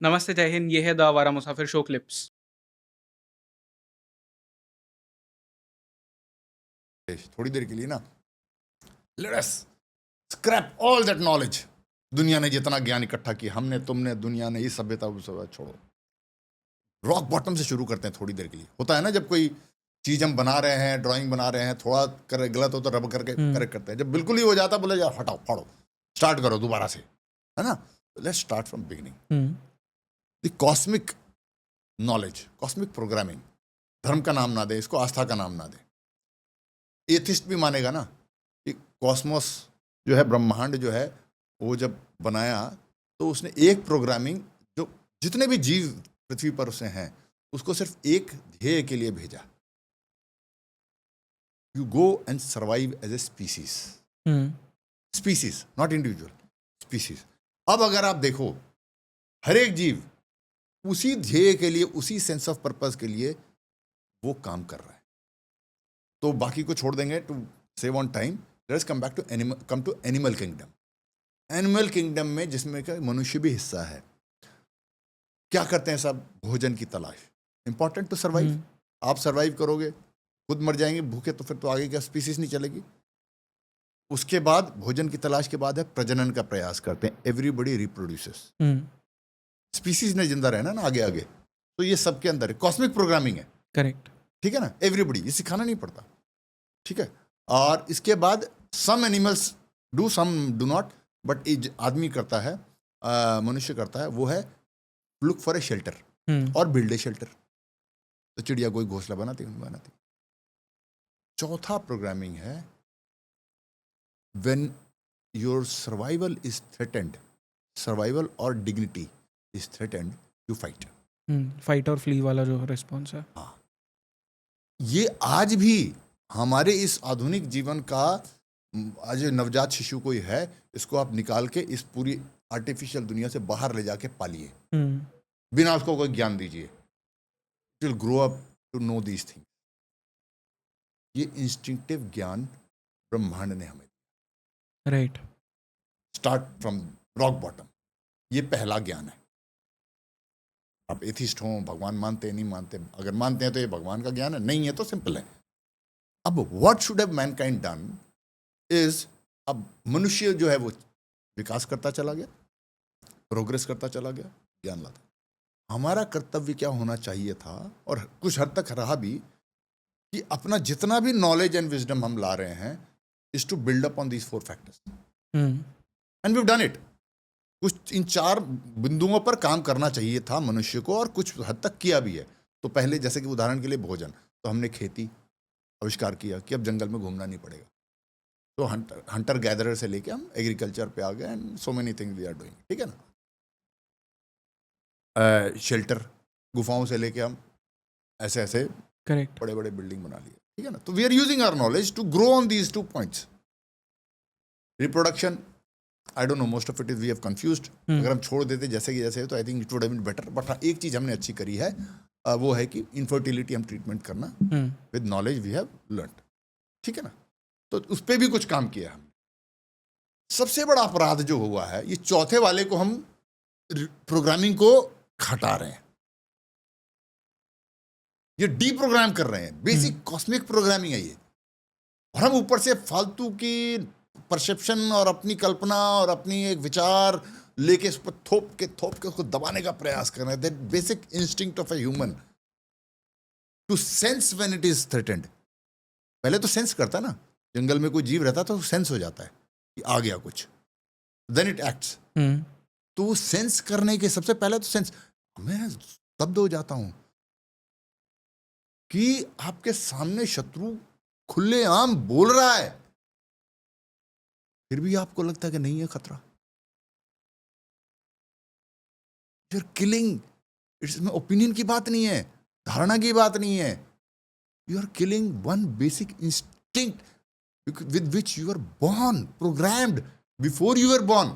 नमस्ते, जय हिंद। ये है द आवारा मुसाफिर शो क्लिप्स। थोड़ी देर के लिए ना, let us scrap all that knowledge. दुनिया ने जितना ज्ञान इकट्ठा किया, हमने, तुमने, दुनिया ने, ये सभ्यता वो सब छोड़ो, रॉक बॉटम से शुरू करते हैं थोड़ी देर के लिए। होता है ना, जब कोई चीज हम बना रहे हैं, ड्राइंग बना रहे हैं, थोड़ा कर गलत हो तो रब करके करेक्ट करते हैं। जब बिल्कुल ही हो जाता, बोले यार हटाओ, फाड़ो, स्टार्ट करो दोबारा से, है ना। Let's start from beginning. The cosmic knowledge, cosmic programming, धर्म का नाम ना दे इसको, आस्था का नाम ना दे। एथिस्ट भी मानेगा ना कि कॉस्मोस जो है, ब्रह्मांड जो है, वो जब बनाया तो उसने एक प्रोग्रामिंग, जो जितने भी जीव पृथ्वी पर उसे हैं, उसको सिर्फ एक ध्येय के लिए भेजा, you go and survive as a species. Species, not individual, species. अब अगर आप देखो, हर एक जीव उसी ध्येय के लिए, उसी सेंस ऑफ पर्पस के लिए वो काम कर रहा है। तो बाकी को छोड़ देंगे to save on time. Let's come back to animal kingdom. Animal kingdom में, जिसमें का मनुष्य भी हिस्सा है, क्या करते हैं सब? भोजन की तलाश, इंपॉर्टेंट टू सर्वाइव। आप सर्वाइव करोगे, खुद मर जाएंगे भूखे, तो फिर तो आगे क्या स्पीसीज नहीं चलेगी। उसके बाद भोजन की तलाश के बाद है प्रजनन का प्रयास करते हैं। एवरीबडी रिप्रोड्यूसेस, स्पीसीज ने जिंदा रहना ना आगे आगे, तो ये सबके अंदर है, कॉस्मिक प्रोग्रामिंग है। करेक्ट। ठीक है ना, एवरीबडी, ये सिखाना नहीं पड़ता। ठीक है। और इसके बाद some animals do, some do not, but आदमी करता है, मनुष्य करता है, वो है लुक फॉर ए शेल्टर और बिल्ड ए शेल्टर। तो चिड़िया कोई घोंसला बनाती बनाती। चौथा प्रोग्रामिंग है, when your survival is threatened, survival और dignity is threatened, you fight. Fight और फ्ली वाला जो रिस्पॉन्स है। हाँ, ये आज भी हमारे इस आधुनिक जीवन का, आज नवजात शिशु कोई है, इसको आप निकाल के इस पूरी आर्टिफिशियल दुनिया से बाहर ले जाके पालिए, बिना उसको कोई ज्ञान दीजिए, will grow up to know these things. ये इंस्टिंक्टिव ज्ञान ब्रह्मांड ने हमें दिया। Right. Start from rock bottom, ये पहला ज्ञान है। आप एथिस्ट हो, भगवान मानते हैं नहीं मानते, अगर मानते हैं तो ये भगवान का ज्ञान है, नहीं है तो सिंपल है। अब what should have Mankind done is, अब मनुष्य जो है वो विकास करता चला गया, प्रोग्रेस करता चला गया, ज्ञान लाता। हमारा कर्तव्य क्या होना चाहिए था, और कुछ हद तक रहा भी, कि अपना जितना भी नॉलेज एंड विजडम हम ला रहे हैं, is to build up on these 4 factors, and we have done it. कुछ इन 4 बिंदुओं पर काम करना चाहिए था मनुष्य को, और कुछ हद तक किया भी है। तो पहले, जैसे कि उदाहरण के लिए भोजन, तो हमने खेती आविष्कार किया कि अब जंगल में घूमना नहीं पड़ेगा, तो हंटर गैदरर से लेके हम एग्रीकल्चर पे आ गए, and so many things we are doing. ठीक है ना। शेल्टर, गुफाओं से लेके हम ऐसे ऐसे करेक्ट, बड़े बड़े बिल्डिंग बना लिए। ठीक है ना। तो we are using our knowledge to grow on these 2 points. Reproduction, I don't know, most of it is we have confused. अगर हम छोड़ देते जैसे कि जैसे, तो I think it would have been better. But हाँ, एक चीज हमने अच्छी करी है, वो है कि इनफर्टिलिटी हम ट्रीटमेंट करना with knowledge we have learned. ठीक है ना। तो उस पर भी कुछ काम किया हम। सबसे बड़ा अपराध जो हुआ है, ये चौथे वाले को हम प्रोग्रामिंग को हटा रहे हैं, ये डीप्रोग्राम कर रहे हैं। बेसिक कॉस्मिक प्रोग्रामिंग है ये, और हम ऊपर से फालतू की परसेप्शन और अपनी कल्पना और अपनी एक विचार लेके इस पर थोप के उसको दबाने का प्रयास कर रहे हैं। That basic instinct of a human to sense when it is threatened. पहले तो सेंस करता ना, जंगल में कोई जीव रहता तो सेंस हो जाता है कि आ गया कुछ, देन इट एक्ट्स। तो सेंस करने के सबसे पहले तो सेंस, मैं स्तब्ध हो जाता हूं कि आपके सामने शत्रु खुलेआम बोल रहा है, फिर भी आपको लगता है कि नहीं है खतरा। यू आर किलिंग, इसमें ओपिनियन की बात नहीं है, धारणा की बात नहीं है। You are killing one basic instinct with which you were born, programmed before you were born.